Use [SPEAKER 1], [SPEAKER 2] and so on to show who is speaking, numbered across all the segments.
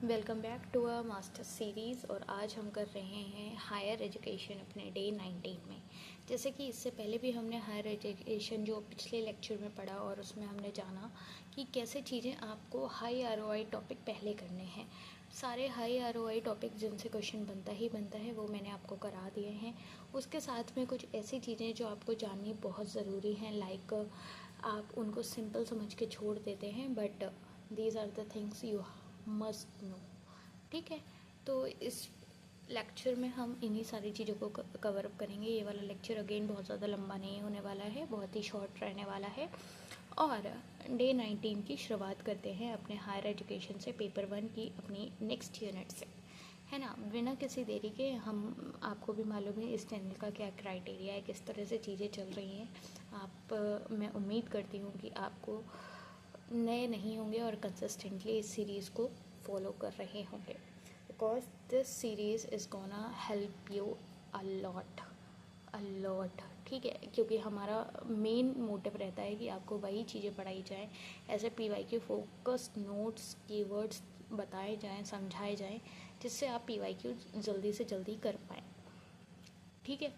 [SPEAKER 1] Welcome back to a master series. और आज हम कर रहे हैं हायर एजुकेशन अपने डे 19 में। जैसे कि इससे पहले भी हमने हायर एजुकेशन जो पिछले लेक्चर में पढ़ा और उसमें हमने जाना कि कैसे चीज़ें आपको हाई आरओआई टॉपिक पहले करने हैं। सारे हाई आरओआई टॉपिक जिनसे क्वेश्चन बनता है वो मैंने आपको करा दिए हैं। उसके साथ में कुछ ऐसी चीज़ें जो आपको जाननी बहुत ज़रूरी हैं, लाइक आप उनको सिंपल समझ के छोड़ देते हैं, but these are the things you must know. ठीक है, तो इस लेक्चर में हम इन्हीं सारी चीज़ों को कवर अप करेंगे। ये वाला लेक्चर अगेन बहुत ज़्यादा लंबा नहीं होने वाला है, बहुत ही शॉर्ट रहने वाला है। और डे 19 की शुरुआत करते हैं अपने हायर एजुकेशन से, पेपर 1 की अपनी नेक्स्ट यूनिट से, है ना। बिना किसी देरी के हम आपको भी मालूम है इस चैनल का क्या क्राइटेरिया है, किस तरह से चीज़ें चल रही हैं। मैं उम्मीद करती हूँ कि आपको नए नहीं होंगे और कंसिस्टेंटली इस सीरीज़ को फॉलो कर रहे होंगे, because this series is gonna help you a lot. ठीक है, क्योंकि हमारा मेन मोटिव रहता है कि आपको वही चीज़ें पढ़ाई जाएँ, ऐसे पीवाई के फोकस्ड नोट्स कीवर्ड्स बताए जाएँ, समझाए जाएँ, जिससे आप पीवाई क्यू जल्दी से जल्दी कर पाएँ। ठीक है,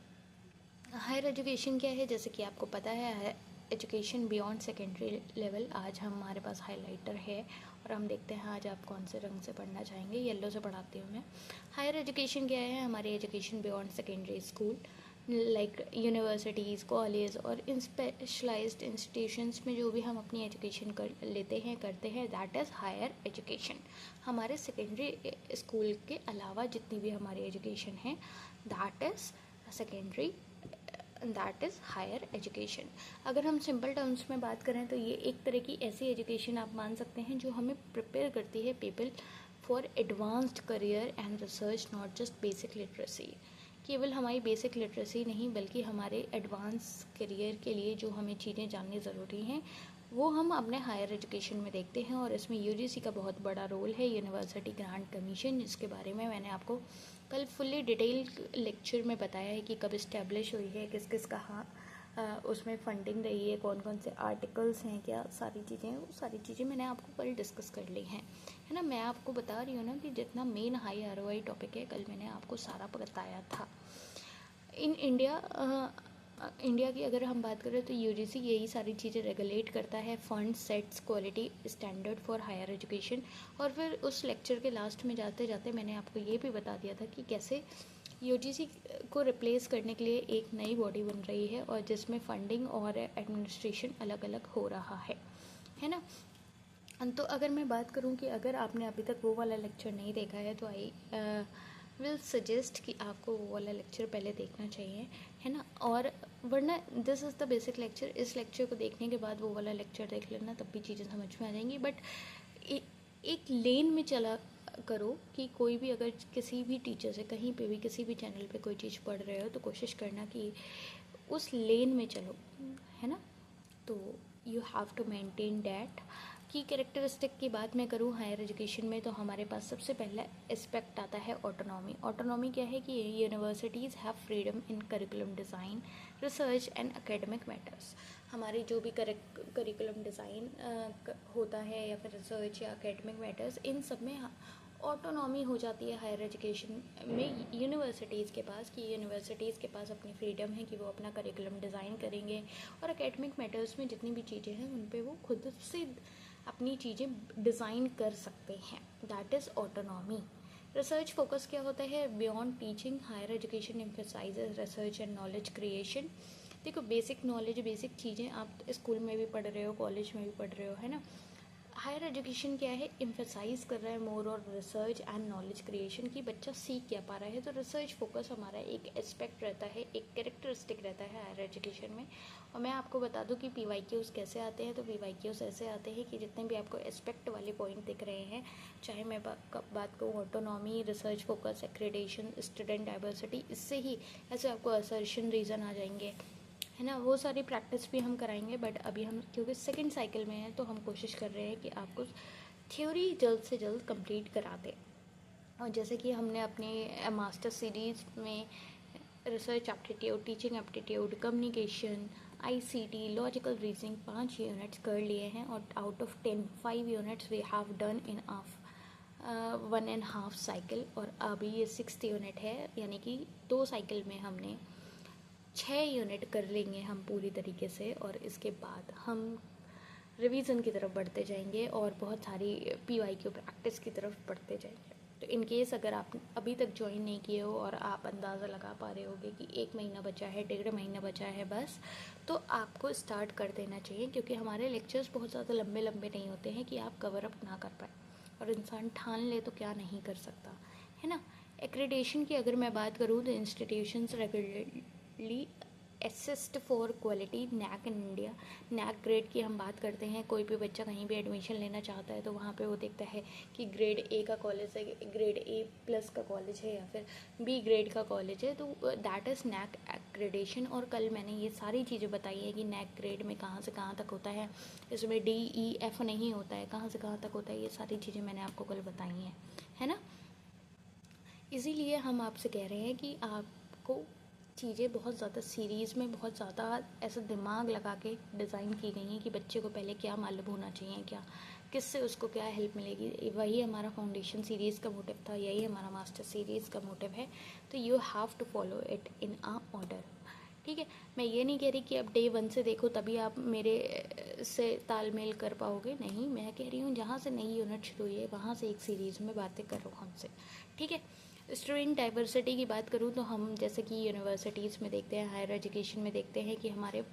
[SPEAKER 1] हायर एजुकेशन क्या है, जैसे कि आपको पता है एजुकेशन बियॉन्ड सेकेंडरी लेवल। आज हमारे पास हाइलाइटर है और हम देखते हैं आज आप कौन से रंग से पढ़ना चाहेंगे। येलो से पढ़ाती हूँ मैं। हायर एजुकेशन क्या है, हमारी education beyond secondary school, like universities, college और इन स्पेशलाइज्ड इंस्टीट्यूशंस में जो भी हम अपनी एजुकेशन करते हैं, दैट इज़ हायर एजुकेशन। हमारे सेकेंडरी स्कूल के अलावा जितनी भी हमारी एजुकेशन है, that is secondary, that is higher education. अगर हम सिंपल टर्म्स में बात करें तो ये एक तरह की ऐसी एजुकेशन आप मान सकते हैं जो हमें प्रिपेयर करती है people for advanced career and research, not just basic literacy. केवल हमारी बेसिक लिटरेसी नहीं, बल्कि हमारे एडवांस करियर के लिए जो हमें चीज़ें जाननी ज़रूरी हैं वो हम अपने हायर एजुकेशन में देखते हैं। और इसमें यूजीसी का बहुत बड़ा रोल है, यूनिवर्सिटी ग्रांट कमीशन, जिसके बारे में मैंने आपको कल फुल्ली डिटेल लेक्चर में बताया है कि कब इस्टेब्लिश हुई है, किस किस कहाँ उसमें फंडिंग रही है, कौन कौन से आर्टिकल्स हैं, क्या सारी चीज़ें हैं, वो सारी चीज़ें मैंने आपको कल डिस्कस कर ली हैं, है ना। मैं आपको बता रही हूँ ना कि जितना मेन हाई आरओआई टॉपिक है, कल मैंने आपको सारा बताया था। इन इंडिया की अगर हम बात करें तो यूजीसी यही सारी चीज़ें रेगुलेट करता है, fund sets quality standard for higher education. और फिर उस लेक्चर के लास्ट में जाते जाते मैंने आपको ये भी बता दिया था कि कैसे यूजीसी को रिप्लेस करने के लिए एक नई बॉडी बन रही है और जिसमें फंडिंग और एडमिनिस्ट्रेशन अलग अलग हो रहा है ना। तो अगर मैं बात करूं कि अगर आपने अभी तक वो वाला लेक्चर नहीं देखा है तो आई विल सजेस्ट कि आपको वो वाला लेक्चर पहले देखना चाहिए, है ना। और वरना this is the basic lecture, इस लेक्चर को देखने के बाद वो वाला लेक्चर देख लेना, तब भी चीज़ें समझ में आ जाएंगी। बट एक लेन में चला करो कि कोई भी अगर किसी भी टीचर से कहीं पे भी किसी भी चैनल पे कोई चीज़ पढ़ रहे हो तो कोशिश करना कि उस लेन में चलो, है ना। तो you have to maintain that. की कैरेक्टरिस्टिक की बात मैं करूँ हायर एजुकेशन में, तो हमारे पास सबसे पहला एस्पेक्ट आता है ऑटोनॉमी। ऑटोनॉमी क्या है कि universities have freedom in curriculum design, research and academic matters. हमारी जो भी करिकुलम डिज़ाइन होता है या फिर रिसर्च या एकेडमिक मैटर्स, इन सब में ऑटोनॉमी हो जाती है हायर एजुकेशन में यूनिवर्सिटीज़ के पास, कि यूनिवर्सिटीज़ के पास अपनी फ्रीडम है कि वो अपना करिकुलम डिज़ाइन करेंगे और एकेडमिक मैटर्स में जितनी भी चीज़ें हैं उन पे वो खुद से अपनी चीज़ें डिज़ाइन कर सकते हैं, that is autonomy. Research focus क्या होता है, beyond teaching higher education emphasises research and knowledge creation. देखो, बेसिक नॉलेज, बेसिक चीज़ें आप स्कूल में भी पढ़ रहे हो, कॉलेज में भी पढ़ रहे हो, है ना। हायर एजुकेशन क्या है, एम्फेसाइज कर रहा है मोर और रिसर्च एंड नॉलेज क्रिएशन, की बच्चा सीख क्या पा रहा है। तो रिसर्च फोकस हमारा एक एस्पेक्ट रहता है, एक कैरेक्टरिस्टिक रहता है हायर एजुकेशन में। और मैं आपको बता दूं कि पीवाईक्यूज़ कैसे आते हैं। तो पीवाईक्यूज़ ऐसे आते हैं कि जितने भी आपको एस्पेक्ट वाले पॉइंट दिख रहे हैं, चाहे मैं बात करूँ autonomy, research focus, accreditation, student diversity, इससे ही ऐसे आपको असर्शन रीज़न आ जाएंगे, है ना। वो सारी प्रैक्टिस भी हम कराएंगे, बट अभी हम क्योंकि सेकंड साइकिल में हैं तो हम कोशिश कर रहे हैं कि आपको थ्योरी जल्द से जल्द कंप्लीट करा दें। और जैसे कि हमने अपने मास्टर सीरीज़ में research aptitude, teaching aptitude, communication, ICT, logical reasoning 5 units कर लिए हैं और out of 10 5 units we have done in of 1.5 cycle, और अभी ये 6th यूनिट है, यानी कि 2 साइकिल में हमने 6 यूनिट कर लेंगे हम पूरी तरीके से, और इसके बाद हम रिवीजन की तरफ बढ़ते जाएंगे और बहुत सारी PYQ प्रैक्टिस की तरफ बढ़ते जाएंगे। तो इन केस अगर आप अभी तक ज्वाइन नहीं किए हो और आप अंदाज़ा लगा पा रहे होगे कि 1 महीना बचा है, 1.5 महीना बचा है बस, तो आपको स्टार्ट कर देना चाहिए, क्योंकि हमारे लेक्चर्स बहुत ज़्यादा लंबे लंबे नहीं होते हैं कि आप कवर अप ना कर पाए, और इंसान ठान ले तो क्या नहीं कर सकता, है ना। एक्रेडिटेशन की अगर मैं बात करूँ तो institutions regularly assist for quality NAAC in India. NAAC grade की हम बात करते हैं, कोई भी बच्चा कहीं भी एडमिशन लेना चाहता है तो वहाँ पे वो देखता है कि ग्रेड A का कॉलेज है, ग्रेड A+ का कॉलेज है, या फिर B ग्रेड का कॉलेज है, तो दैट इज़ NAAC एक्रेडिटेशन। और कल मैंने ये सारी चीज़ें बताई हैं कि NAAC ग्रेड में कहाँ से कहाँ तक होता है, इसमें D E F नहीं होता है, कहाँ से कहाँ तक होता है, ये सारी चीज़ें मैंने आपको कल बताई हैं, है ना। इसीलिए हम आपसे कह रहे हैं कि आपको चीज़ें बहुत ज़्यादा सीरीज़ में बहुत ज़्यादा ऐसा दिमाग लगा के डिज़ाइन की गई हैं कि बच्चे को पहले क्या मालूम होना चाहिए, क्या किससे उसको क्या हेल्प मिलेगी। वही हमारा फाउंडेशन सीरीज़ का मोटिव था, यही हमारा मास्टर सीरीज़ का मोटिव है। तो you have to follow it in a order, ठीक है। मैं ये नहीं कह रही कि अब डे 1 से देखो तभी आप मेरे से तालमेल कर पाओगे, नहीं, मैं कह रही हूँ जहाँ से नई यूनिट शुरू हुई है वहाँ से एक सीरीज़ में बातें करो हमसे, ठीक है। स्टूडेंट डाइवर्सिटी की बात करूँ तो हम जैसे कि यूनिवर्सिटीज़ में देखते हैं, हायर एजुकेशन में देखते हैं कि हमारे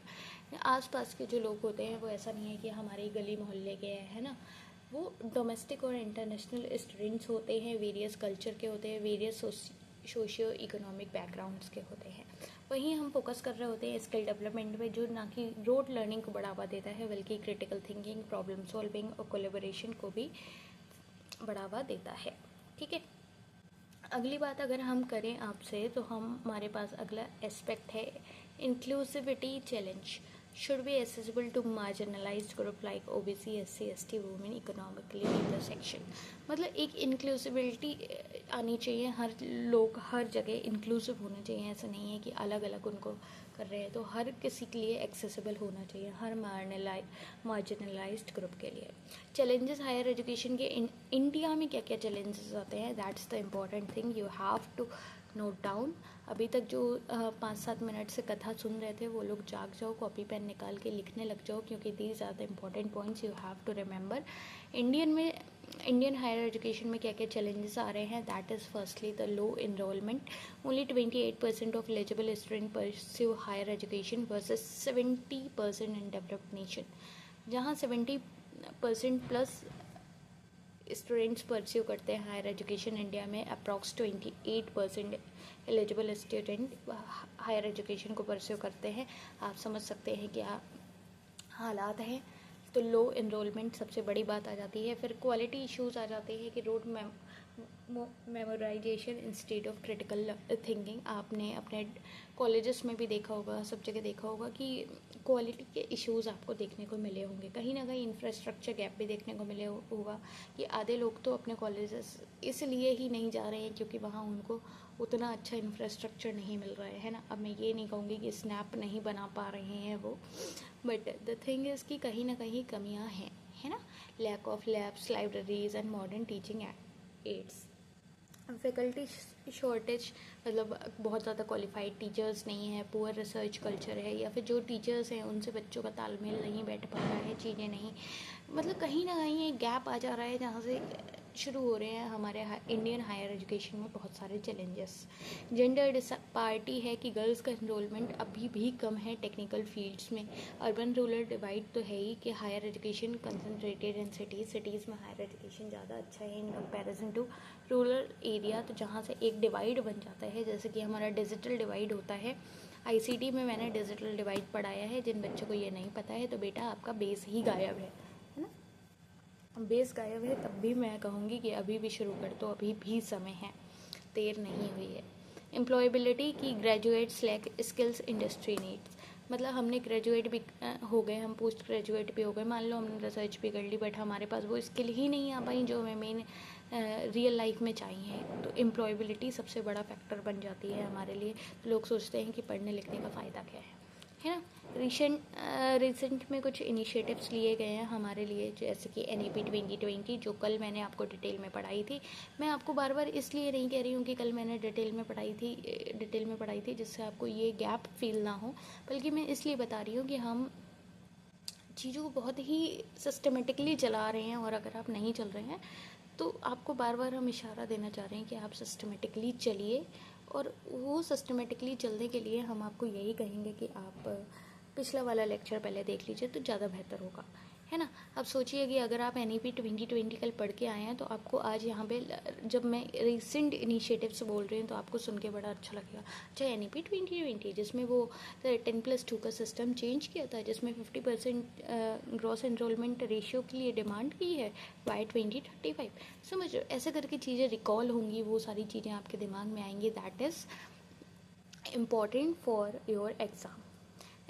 [SPEAKER 1] आसपास के जो लोग होते हैं वो ऐसा नहीं है कि हमारे गली मोहल्ले के हैं, है ना। वो डोमेस्टिक और इंटरनेशनल स्टूडेंट्स होते हैं, वेरियस कल्चर के होते हैं, वेरियस सोशियो इकोनॉमिक बैकग्राउंड्स के होते हैं। वहीं हम फोकस कर रहे होते हैं स्किल डेवलपमेंट में, जो ना कि रोड लर्निंग को बढ़ावा देता है बल्कि क्रिटिकल थिंकिंग, प्रॉब्लम सॉल्विंग और कोलैबोरेशन को भी बढ़ावा देता है, ठीक है। अगली बात अगर हम करें आपसे तो हमारे पास अगला एस्पेक्ट है inclusivity challenge. Should be accessible to marginalised group like OBC, SC, ST, women, economically intersection. मतलब एक इंक्लूसिबिलिटी आनी चाहिए, हर लोग हर जगह इंक्लूसिव होना चाहिए। ऐसा नहीं है कि अलग अलग उनको कर रहे हैं, तो हर किसी के लिए एक्सेसिबल होना चाहिए, हर मार्जिनलाइज्ड ग्रुप के लिए। चैलेंजेस हायर एजुकेशन के इंडिया में क्या क्या चैलेंजेस आते हैं, that's the important thing you have to note down. अभी तक जो 5-7 मिनट से कथा सुन रहे थे वो लोग जाग जाओ, कॉपी पेन निकाल के लिखने लग जाओ, क्योंकि these are the important points you have to remember. Indian higher education में क्या क्या चैलेंजेस आ रहे हैं, that is firstly the low enrolment. Only 28% of eligible student pursue higher education versus 70% in developed nation. जहाँ 70% प्लस स्टूडेंट्स परस्यू करते हैं higher education, India में approx 28% eligible student higher education को परस्यू करते हैं। आप समझ सकते हैं क्या हालात हैं। तो लो इनरोलमेंट सबसे बड़ी बात आ जाती है। फिर क्वालिटी इश्यूज आ जाते हैं कि road memorisation instead of critical thinking. आपने अपने कॉलेजेस में भी देखा होगा, सब जगह देखा होगा कि क्वालिटी के इश्यूज आपको देखने को मिले होंगे, कहीं ना कहीं इंफ्रास्ट्रक्चर गैप भी देखने को मिले होगा कि आधे लोग तो अपने कॉलेजेस इसलिए ही नहीं जा रहे हैं क्योंकि वहाँ उनको उतना अच्छा इंफ्रास्ट्रक्चर नहीं मिल रहा है ना। अब मैं ये नहीं कहूँगी कि स्नैप नहीं बना पा रहे हैं वो, बट द थिंग इज़ कि कहीं ना कहीं कमियाँ हैं, है ना। Lack of labs, libraries and modern teaching aids. Faculty shortage, मतलब बहुत ज़्यादा क्वालिफाइड टीचर्स नहीं है, पुअर रिसर्च कल्चर है, या फिर जो टीचर्स हैं उनसे बच्चों का तालमेल नहीं बैठ पा रहा है, चीज़ें नहीं, मतलब कहीं ना कहीं एक गैप आ जा रहा है जहाँ से शुरू हो रहे हैं हमारे इंडियन हायर एजुकेशन में बहुत सारे चैलेंजेस। जेंडर डिसपारिटी है कि गर्ल्स का इनरोलमेंट अभी भी कम है टेक्निकल फील्ड्स में। अर्बन रूरल डिवाइड तो है ही कि higher education concentrated in cities में हायर एजुकेशन ज़्यादा अच्छा है in comparison to rural area. तो जहाँ से एक डिवाइड बन जाता है, जैसे कि हमारा डिजिटल डिवाइड होता है। ICT में मैंने डिजिटल डिवाइड पढ़ाया है, जिन बच्चों को ये नहीं पता है तो बेटा आपका बेस ही गायब है ना। बेस गायब है तब भी मैं कहूँगी कि अभी भी शुरू कर दो, अभी भी समय है, देर नहीं हुई है। एम्प्लॉयबिलिटी की graduates lack skills industry needs. मतलब हमने ग्रेजुएट भी हो गए, हम पोस्ट ग्रेजुएट भी हो गए, मान लो हमने रिसर्च भी कर ली, बट हमारे पास वो स्किल ही नहीं आ पाई जो हमें मेन रियल लाइफ में चाहिए। तो एम्प्लॉयबिलिटी सबसे बड़ा फैक्टर बन जाती है हमारे लिए। तो लोग सोचते हैं कि पढ़ने लिखने का फ़ायदा क्या है ना। रिसेंट में कुछ इनिशिएटिव्स लिए गए हैं हमारे लिए, जैसे कि NEP 2020 जो कल मैंने आपको डिटेल में पढ़ाई थी। मैं आपको बार बार इसलिए नहीं कह रही हूँ कि कल मैंने डिटेल में पढ़ाई थी जिससे आपको ये गैप फील ना हो, बल्कि मैं इसलिए बता रही हूँ कि हम चीज़ों को बहुत ही सिस्टमेटिकली चला रहे हैं, और अगर आप नहीं चल रहे हैं तो आपको बार बार हम इशारा देना चाह रहे हैं कि आप सिस्टमेटिकली चलिए। और वो सिस्टमेटिकली चलने के लिए हम आपको यही कहेंगे कि आप पिछला वाला लेक्चर पहले देख लीजिए तो ज़्यादा बेहतर होगा, है ना। अब सोचिए कि अगर आप NEP 2020 कल पढ़ के आए हैं तो आपको आज यहाँ पे जब मैं रिसेंट इनिशिएटिव्स बोल रही हूँ तो आपको सुन के बड़ा अच्छा लगेगा। अच्छा, NEP 2020 जिसमें वो 10+2 का सिस्टम चेंज किया था, जिसमें 50% ग्रॉस एनरोलमेंट रेशियो के लिए डिमांड की है बाय 2035। समझ लो, ऐसे करके चीज़ें रिकॉल होंगी, वो सारी चीज़ें आपके दिमाग में आएंगी। That is important for your exam.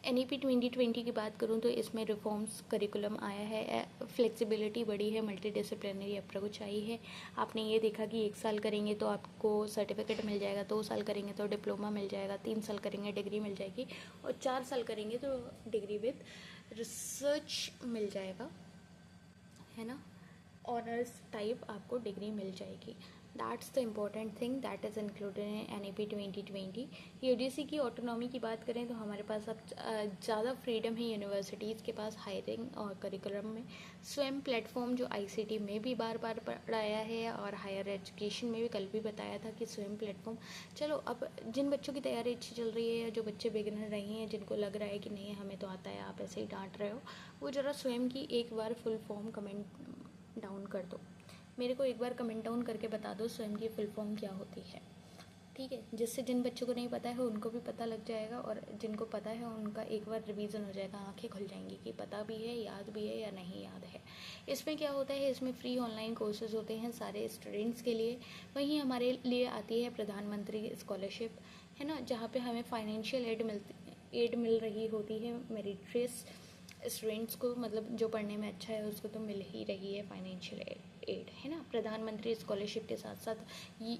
[SPEAKER 1] NEP 2020 की बात करूँ तो इसमें रिफॉर्म्स करिकुलम आया है, फ्लेक्सिबिलिटी बढ़ी है, मल्टी डिसिप्लिनरी अप्रोच आई है। आपने ये देखा कि 1 साल करेंगे तो आपको सर्टिफिकेट मिल जाएगा, 2 साल करेंगे तो डिप्लोमा मिल जाएगा, 3 साल करेंगे डिग्री मिल जाएगी, और 4 साल करेंगे तो डिग्री विद रिसर्च मिल जाएगा, है ना। ऑनर्स टाइप आपको डिग्री मिल जाएगी। That's the important thing that is included in NEP 2020। UGC की ऑटोनॉमी की बात करें तो हमारे पास अब ज़्यादा फ्रीडम है यूनिवर्सिटीज़ के पास हायरिंग और करिकुलम में। स्वयं प्लेटफॉर्म जो ICT में भी बार बार पढ़ाया है, और हायर एजुकेशन में भी कल भी बताया था कि स्वयं प्लेटफॉर्म। चलो, अब जिन बच्चों की तैयारी अच्छी चल रही है, जो बच्चे बिगिनर रहे हैं, जिनको लग रहा है कि नहीं हमें तो आता है, आप ऐसे ही डांट रहे हो, वो ज़रा स्वयं की एक बार फुल फॉर्म कमेंट डाउन कर दो। मेरे को एक बार कमेंट डाउन करके बता दो स्वयं की फुल फॉर्म क्या होती है, ठीक है। जिससे जिन बच्चों को नहीं पता है उनको भी पता लग जाएगा, और जिनको पता है उनका एक बार रिवीजन हो जाएगा, आंखें खुल जाएंगी कि पता भी है, याद भी है या नहीं याद है। इसमें क्या होता है, इसमें फ्री ऑनलाइन कोर्सेज होते हैं सारे स्टूडेंट्स के लिए। वहीं हमारे लिए आती है प्रधानमंत्री स्कॉलरशिप, है ना, जहाँ पे हमें फाइनेंशियल एड मिल रही होती है मेरिट्रियस स्टूडेंट्स को, मतलब जो पढ़ने में अच्छा है उसको तो मिल ही रही है फाइनेंशियल एड, है ना। प्रधानमंत्री स्कॉलरशिप के साथ साथ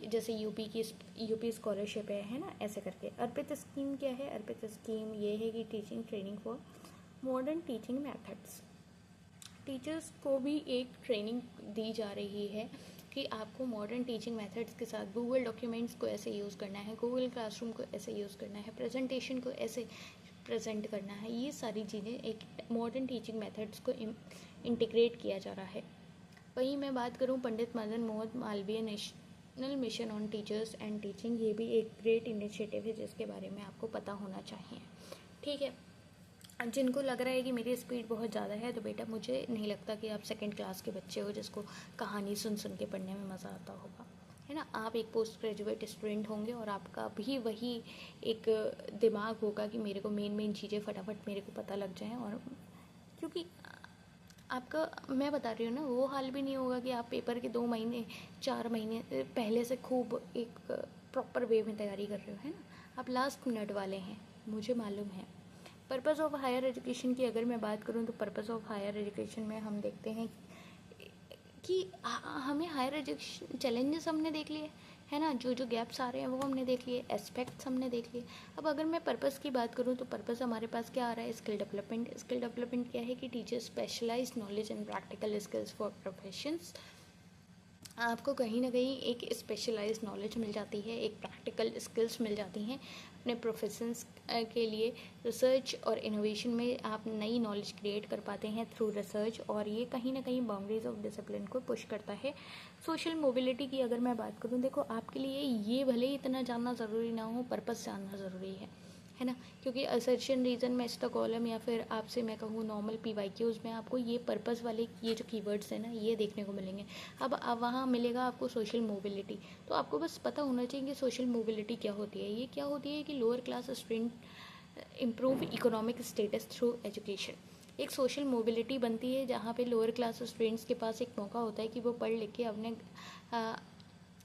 [SPEAKER 1] जैसे यूपी स्कॉलरशिप है ना, ऐसे करके। अर्पित स्कीम क्या है? अर्पित स्कीम ये है कि teaching training for modern teaching methods. Teachers को भी एक ट्रेनिंग दी जा रही है कि आपको मॉडर्न टीचिंग मेथड्स के साथ गूगल डॉक्यूमेंट्स को ऐसे यूज़ करना है, गूगल क्लासरूम को ऐसे यूज़ करना है, प्रेजेंटेशन को ऐसे प्रेजेंट करना है। ये सारी चीज़ें एक मॉडर्न टीचिंग मेथड्स को इंटीग्रेट किया जा रहा है। वहीं मैं बात करूं Pandit Madan Mohan Malviya national mission on teachers and teaching, ये भी एक ग्रेट इनिशिएटिव है जिसके बारे में आपको पता होना चाहिए, ठीक है। जिनको लग रहा है कि मेरी स्पीड बहुत ज़्यादा है, तो बेटा मुझे नहीं लगता कि आप 2nd क्लास के बच्चे हो जिसको कहानी सुन सुन के पढ़ने में मज़ा आता होगा, है ना। आप एक पोस्ट ग्रेजुएट स्टूडेंट होंगे, और आपका भी वही एक दिमाग होगा कि मेरे को मेन चीज़ें फटाफट मेरे को पता लग जाएं। और क्योंकि आपका, मैं बता रही हूँ ना, वो हाल भी नहीं होगा कि आप पेपर के 2 महीने 4 महीने पहले से खूब एक प्रॉपर वे में तैयारी कर रहे हो, है ना। आप लास्ट मिनट वाले हैं, मुझे मालूम है। पर्पज़ ऑफ हायर एजुकेशन की अगर मैं बात करूँ तो पर्पज़ ऑफ हायर एजुकेशन में हम देखते हैं कि हमें हायर एजुकेशन चैलेंजेस हमने देख लिए, है ना, जो गैप्स आ रहे हैं वो हमने देख लिए, एस्पेक्ट्स हमने देख लिए। अब अगर मैं पर्पज़ की बात करूँ तो पर्पज़ हमारे पास क्या आ रहा है? Skill development. स्किल डेवलपमेंट क्या है कि teacher specialise knowledge and practical skills for professions. आपको कहीं ना कहीं एक स्पेशलाइज नॉलेज मिल जाती है, एक प्रैक्टिकल स्किल्स मिल जाती हैं अपने प्रोफेशंस के लिए। रिसर्च और इनोवेशन में आप नई नॉलेज क्रिएट कर पाते हैं थ्रू रिसर्च, और ये कहीं ना कहीं बाउंड्रीज ऑफ डिसिप्लिन को पुश करता है। सोशल मोबिलिटी की अगर मैं बात करूँ, देखो आपके लिए ये भले ही इतना जानना ज़रूरी ना हो, पर्पस जानना ज़रूरी है ना। क्योंकि असर्शन रीज़न में इसका कॉलम, या फिर आपसे मैं कहूँ नॉर्मल PYQs में आपको ये पर्पस वाले ये जो कीवर्ड्स हैं ना, ये देखने को मिलेंगे। अब वहाँ मिलेगा आपको सोशल मोबिलिटी, तो आपको बस पता होना चाहिए कि सोशल मोबिलिटी क्या होती है। ये क्या होती है कि lower class student improve economic status through education. एक सोशल मोबिलिटी बनती है जहाँ पे लोअर क्लास स्टूडेंट्स के पास एक मौका होता है कि वो पढ़ लिख के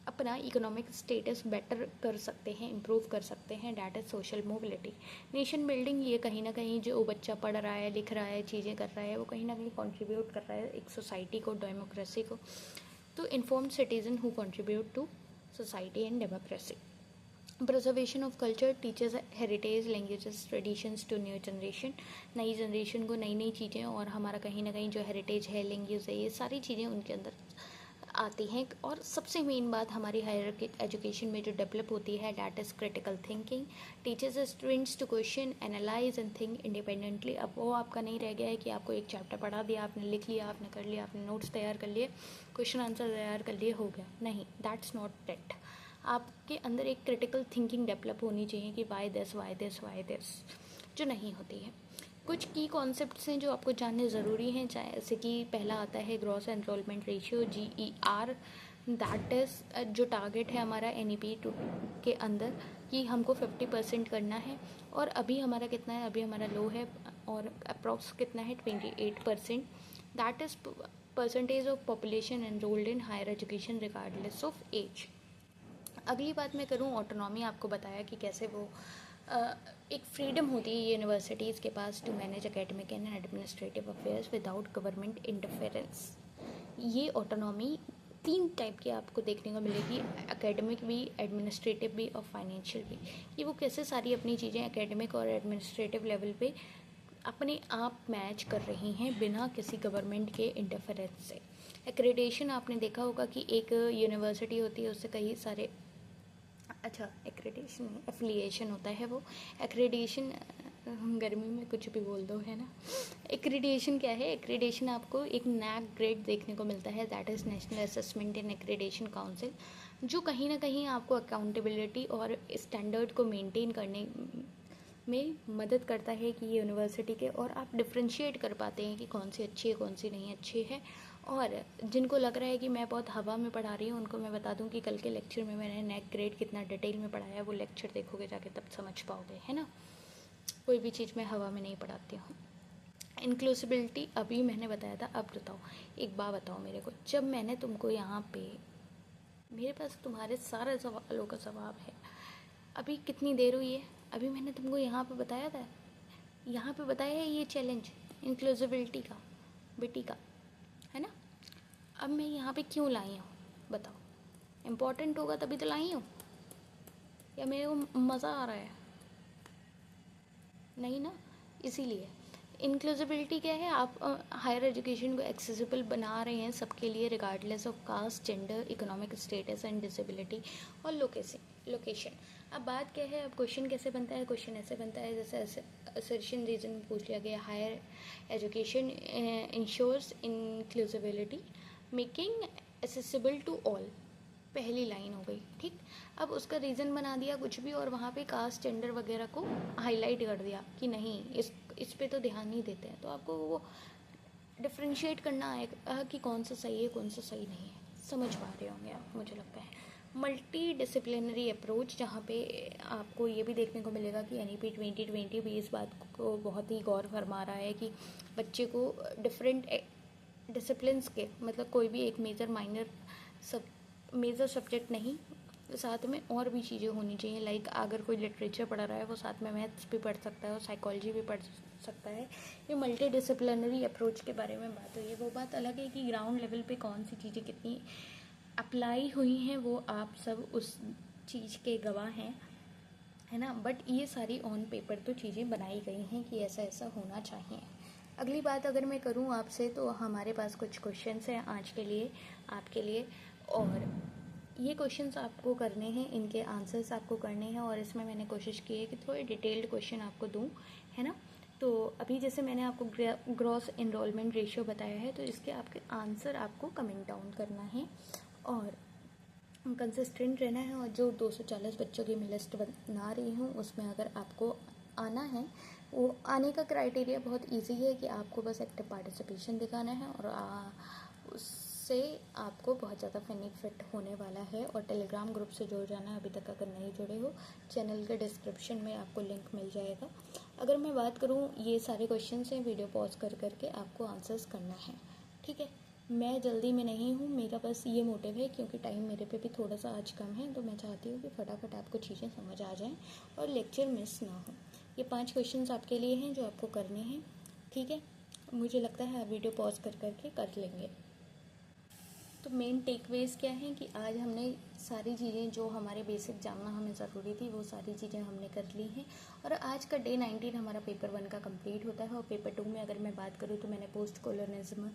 [SPEAKER 1] अपना इकोनॉमिक स्टेटस बेटर कर सकते हैं, इम्प्रूव कर सकते हैं। That is social mobility. Nation building, ये कहीं ना कहीं जो बच्चा पढ़ रहा है, लिख रहा है, चीज़ें कर रहा है, वो कहीं ना कहीं कंट्रीब्यूट कर रहा है एक सोसाइटी को, डेमोक्रेसी को। तो informed citizen who contribute to society and democracy. Preservation of culture teachers heritage languages traditions to new generation. नई जनरेशन को नई नई चीज़ें और हमारा कहीं ना कहीं जो हेरिटेज है, लैंग्वेज है, ये सारी चीज़ें उनके अंदर आती हैं। और सबसे मेन बात हमारी हायर एजुकेशन में जो डेवलप होती है, that is critical thinking. Teachers students to question, analyse and think independently. अब वो आपका नहीं रह गया है कि आपको एक चैप्टर पढ़ा दिया, आपने लिख लिया, आपने कर लिया, आपने नोट्स तैयार कर लिए, क्वेश्चन आंसर तैयार कर लिए, हो गया। नहीं, दैट्स नॉट इट। आपके अंदर एक क्रिटिकल थिंकिंग डेवलप होनी चाहिए कि why this, why this, why this, जो नहीं होती है। कुछ की कॉन्सेप्ट्स हैं जो आपको जानने ज़रूरी हैं, जैसे कि पहला आता है gross enrolment ratio, GER। That is जो टारगेट है हमारा NEP के अंदर कि हमको 50% करना है, और अभी हमारा कितना है, अभी हमारा लो है, और अप्रॉक्स कितना है, 28%। That is percentage of population enrolled in higher education regardless of age. अगली बात मैं करूँ ऑटोनॉमी, आपको बताया कि कैसे वो एक फ्रीडम होती है यूनिवर्सिटीज़ के पास to manage academic and administrative affairs without government interference. ये ऑटोनॉमी 3 टाइप की आपको देखने को मिलेगी, एकेडमिक भी, एडमिनिस्ट्रेटिव भी और फाइनेंशियल भी। कि वो कैसे सारी अपनी चीज़ें एकेडमिक और एडमिनिस्ट्रेटिव लेवल पे अपने आप मैच कर रही हैं बिना किसी गवर्नमेंट के इंटरफेरेंस से। एक्रेडिटेशन आपने देखा होगा कि एक यूनिवर्सिटी होती है, उससे कई सारे, अच्छा एक्रेडिटेशन नहीं, एफिलिएशन होता है वो। एक्रेडिटेशन गर्मी में कुछ भी बोल दो, है ना। एक्रेडिटेशन क्या है, एक्रेडिटेशन आपको एक NAAC ग्रेड देखने को मिलता है, that is national assessment and accreditation council, जो कहीं ना कहीं आपको अकाउंटेबिलिटी और स्टैंडर्ड को मेंटेन करने में मदद करता है कि यूनिवर्सिटी के, और आप डिफ्रेंशिएट कर पाते हैं कि कौन सी अच्छी है, कौन सी नहीं अच्छी है। और जिनको लग रहा है कि मैं बहुत हवा में पढ़ा रही हूँ, उनको मैं बता दूँ कि कल के लेक्चर में मैंने NAAC ग्रेड कितना डिटेल में पढ़ाया है, वो लेक्चर देखोगे जाके तब समझ पाओगे, है ना। कोई भी चीज़ मैं हवा में नहीं पढ़ाती हूँ। इंक्लूसिबिलिटी अभी मैंने बताया था। अब बताओ, एक बात बताओ मेरे को, जब मैंने तुमको यहाँ पे, मेरे पास तुम्हारे सारे सवालों का जवाब है, अभी कितनी देर हुई है, अभी मैंने तुमको यहाँ पे बताया था, यहाँ पे बताया है ये चैलेंज इंक्लूसिबिलिटी का, बेटी का, है ना। अब मैं यहाँ पे क्यों लाई हूँ बताओ, इम्पोर्टेंट होगा तभी तो लाई हूँ, या मेरे को मज़ा आ रहा है, नहीं ना। इसीलिए इंक्लूसिबिलिटी क्या है, आप हायर एजुकेशन को एक्सेसिबल बना रहे हैं सबके लिए, regardless of caste, gender, economic status and disability और लोकेशन। अब बात क्या है, अब क्वेश्चन कैसे बनता है, क्वेश्चन ऐसे बनता है जैसे असर्शन रीजन में पूछ लिया गया, higher education ensures inclusivity making accessible to all, पहली लाइन हो गई, ठीक। अब उसका रीज़न बना दिया कुछ भी, और वहाँ पे कास्ट, जेंडर वगैरह को हाईलाइट कर दिया कि नहीं, इस पे तो ध्यान नहीं देते हैं। तो आपको वो डिफ्रेंशिएट करना आएगा कि कौन सा सही है, कौन सा सही नहीं है। समझ पा रहे होंगे आप, मुझे लगता है। मल्टी डिसिप्लिनरी अप्रोच, जहाँ पे आपको ये भी देखने को मिलेगा कि NEP 2020 भी इस बात को बहुत ही गौर फरमा रहा है कि बच्चे को डिफरेंट डिसिप्लिन्स के, मतलब कोई भी एक मेजर माइनर सब मेजर सब्जेक्ट नहीं, साथ में और भी चीज़ें होनी चाहिए। लाइक अगर कोई लिटरेचर पढ़ रहा है, वो साथ में मैथ्स भी पढ़ सकता है और साइकोलॉजी भी पढ़ सकता है। ये मल्टी डिसिप्लिनरी अप्रोच के बारे में बात हुई है। वो बात अलग है कि ग्राउंड लेवल पे कौन सी चीज़ें कितनी अप्लाई हुई हैं, वो आप सब उस चीज़ के गवाह हैं, है ना। बट ये सारी ऑन पेपर तो चीज़ें बनाई गई हैं कि ऐसा ऐसा होना चाहिए। अगली बात अगर मैं करूँ आपसे, तो हमारे पास कुछ क्वेश्चंस हैं आज के लिए, आपके लिए, और ये क्वेश्चंस आपको करने हैं, इनके आंसर्स आपको करने हैं, और इसमें मैंने कोशिश की है कि थोड़े डिटेल्ड क्वेश्चन आपको दूँ, है ना। तो अभी जैसे मैंने आपको ग्रॉस एनरोलमेंट रेशियो बताया है, तो इसके आपके आंसर आपको कमेंट डाउन करना है और कंसिस्टेंट रहना है। और जो 240 बच्चों की मैं लिस्ट बना रही हूँ, उसमें अगर आपको आना है, वो आने का क्राइटेरिया बहुत इजी है कि आपको बस एक्टिव पार्टिसिपेशन दिखाना है, और उससे आपको बहुत ज़्यादा बेनिफिट होने वाला है। और टेलीग्राम ग्रुप से जुड़ जाना, अभी तक अगर नहीं जुड़े हो, चैनल के डिस्क्रिप्शन में आपको लिंक मिल जाएगा। अगर मैं बात करूँ, ये सारे क्वेश्चन हैं, वीडियो पॉज कर करके आपको आंसर्स करना है, ठीक है। मैं जल्दी में नहीं हूँ, मेरा बस ये मोटिव है, क्योंकि टाइम मेरे पे भी थोड़ा सा आज कम है, तो मैं चाहती हूँ कि फटाफट आपको चीज़ें समझ आ जाएं और लेक्चर मिस ना हो। ये 5 क्वेश्चंस आपके लिए हैं जो आपको करने हैं, ठीक है। मुझे लगता है आप वीडियो पॉज कर करके कर लेंगे। तो मेन टेकवेज क्या है कि आज हमने सारी चीज़ें जो हमारे बेसिक जानना हमें ज़रूरी थी वो सारी चीज़ें हमने कर ली हैं। और आज का डे 19 हमारा पेपर 1 का कंप्लीट होता है। और पेपर 2 में अगर मैं बात करूँ तो मैंने पोस्ट कॉलोनिज्म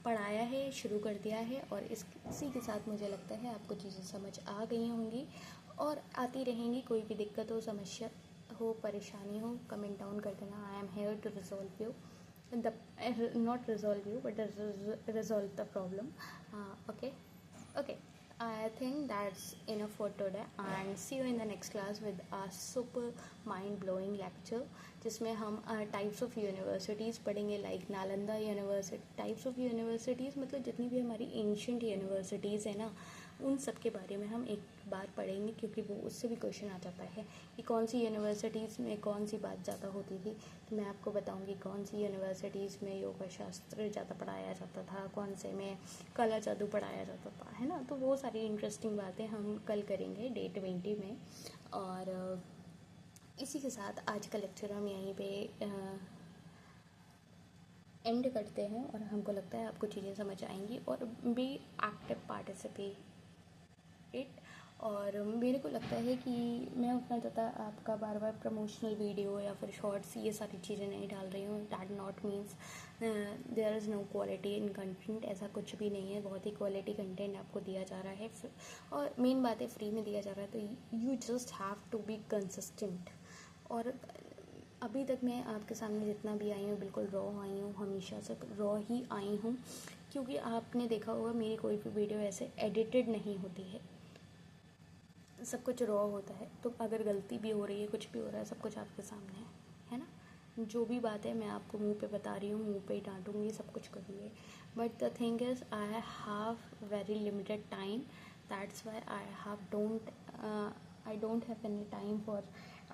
[SPEAKER 1] पढ़ाया है, शुरू कर दिया है। और इसी के साथ मुझे लगता है आपको चीज़ें समझ आ गई होंगी और आती रहेंगी। कोई भी दिक्कत हो, समस्या हो, परेशानी हो, कमेंट डाउन कर देना। I am here to resolve you not resolve you but resolve the problem. Okay, I think that's enough for today and see you in the next class with a super mind blowing lecture जिसमें हम types of universities पढ़ेंगे, like Nalanda university. Types of universities मतलब जितनी भी हमारी ancient universities है ना, उन सब के बारे में हम एक बार पढ़ेंगे, क्योंकि वो उससे भी क्वेश्चन आ जाता है कि कौन सी यूनिवर्सिटीज़ में कौन सी बात ज़्यादा होती थी। तो मैं आपको बताऊंगी कौन सी यूनिवर्सिटीज़ में योगा शास्त्र ज़्यादा पढ़ाया जाता था, कौन से में कला जादू पढ़ाया जाता था, है ना। तो वो सारी इंटरेस्टिंग बातें हम कल करेंगे डे 20 में। और इसी के साथ आज का लेक्चर हम यहीं पे एंड करते हैं। और हमको लगता है आपको चीज़ें समझ आएंगी और बी एक्टिव पार्टिसिपेट। और मेरे को लगता है कि मैं उतना ज़्यादा आपका बार बार प्रमोशनल वीडियो या फिर शॉर्ट्स ये सारी चीज़ें नहीं डाल रही हूँ। That not means there is no quality in content, ऐसा कुछ भी नहीं है। बहुत ही क्वालिटी कंटेंट आपको दिया जा रहा है और मेन बात है फ्री में दिया जा रहा है, तो you just have to be consistent. और अभी तक मैं आपके सामने जितना भी आई हूँ बिल्कुल रॉ आई हूँ, हमेशा से रॉ ही आई हूँ, क्योंकि आपने देखा होगा मेरी कोई भी वीडियो ऐसे एडिटेड नहीं होती है, सब कुछ रॉ होता है। तो अगर गलती भी हो रही है, कुछ भी हो रहा है, सब कुछ आपके सामने है ना। जो भी बात है मैं आपको मुंह पे बता रही हूँ, मुंह पे ही डांटूंगी, सब कुछ करूँगी। But the thing is I have very limited time, that's why I don't have any time for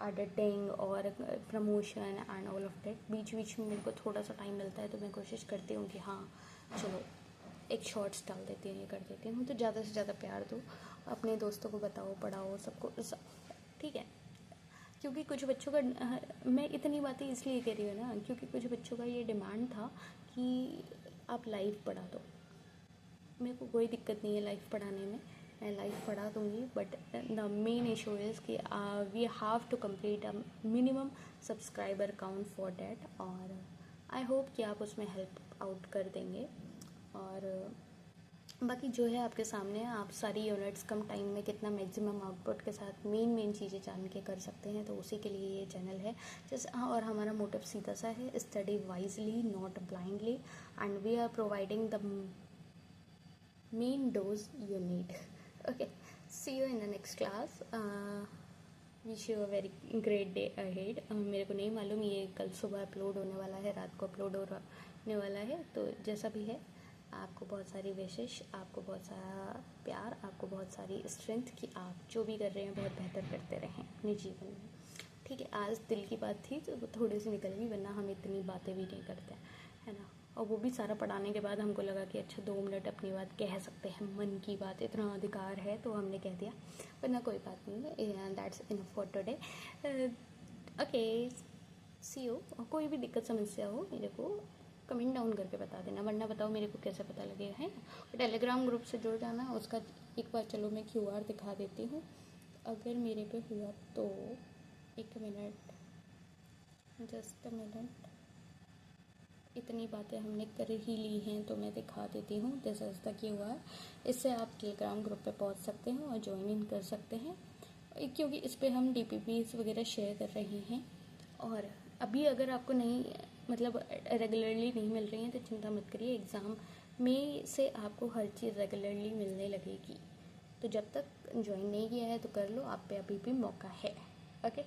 [SPEAKER 1] editing और promotion and all of that. बीच बीच में मेरे को थोड़ा सा टाइम मिलता है तो मैं कोशिश करती हूँ कि हाँ चलो एक शॉर्ट्स डाल देती हूँ, ये कर देती हूँ। तो ज़्यादा से ज़्यादा प्यार दो, अपने दोस्तों को बताओ, पढ़ाओ, सबको सब, ठीक है। क्योंकि कुछ बच्चों का मैं इतनी बातें इसलिए कह रही हूँ ना, क्योंकि कुछ बच्चों का ये डिमांड था कि आप लाइव पढ़ा दो। मेरे को कोई दिक्कत नहीं है लाइव पढ़ाने में, मैं लाइव पढ़ा दूँगी। But the main issue is कि we have to complete a minimum subscriber count for that. और आई होप कि आप उसमें हेल्प आउट कर देंगे। और बाकी जो है आपके सामने, आप सारी यूनिट्स कम टाइम में कितना मैक्सिमम आउटपुट के साथ मेन चीज़ें जान के कर सकते हैं, तो उसी के लिए ये चैनल है। जैसे और हमारा मोटिव सीधा सा है, study wisely not blindly and we are providing the main dose you need. Okay, see you in the next class. Wish you a very great day ahead. मेरे को नहीं मालूम ये कल सुबह अपलोड होने वाला है, रात को अपलोड होने वाला है, तो जैसा भी है आपको बहुत सारी विशेष, आपको बहुत सारा प्यार, आपको बहुत सारी स्ट्रेंथ कि आप जो भी कर रहे हैं बहुत बेहतर करते रहें अपने जीवन में, ठीक है। आज दिल की बात थी तो थोड़ी सी निकल गई, वरना हम इतनी बातें भी नहीं करते, है ना। और वो भी सारा पढ़ाने के बाद हमको लगा कि अच्छा 2 मिनट अपनी बात कह सकते हैं, मन की बात, इतना अधिकार है तो हमने कह दिया, वरना कोई बात नहीं है। That's enough for today. Okay, see you. कोई भी दिक्कत समस्या हो मेरे को कमेंट डाउन करके बता देना, वरना बताओ मेरे को कैसे पता लगेगा, है ना। टेलीग्राम ग्रुप से जुड़ जाना, उसका एक बार चलो मैं QR दिखा देती हूँ, अगर मेरे पे हुआ तो। एक मिनट, जस्ट अ मिनट, इतनी बातें हमने कर ही ली हैं तो मैं दिखा देती हूँ। This is the QR। इससे आप टेलीग्राम ग्रुप पे पहुँच सकते हैं और ज्वाइन इन कर सकते हैं, क्योंकि इस पर हम DPPs वगैरह शेयर कर रहे हैं। और अभी अगर आपको नहीं, मतलब रेगुलरली नहीं मिल रही हैं तो चिंता मत करिए, एग्ज़ाम में से आपको हर चीज़ रेगुलरली मिलने लगेगी। तो जब तक ज्वाइन नहीं किया है तो कर लो, आप पे अभी भी मौका है। ओके,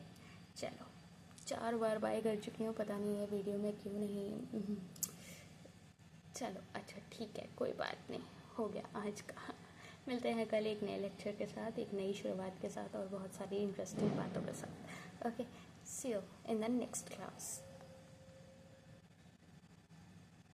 [SPEAKER 1] चलो 4 बार बाय कर चुकी हूँ, पता नहीं है वीडियो में क्यों नहीं। चलो अच्छा ठीक है, कोई बात नहीं, हो गया आज का। मिलते हैं कल एक नए लेक्चर के साथ, एक नई शुरुआत के साथ और बहुत सारी इंटरेस्टिंग बातों के साथ। Okay, see you in the next class.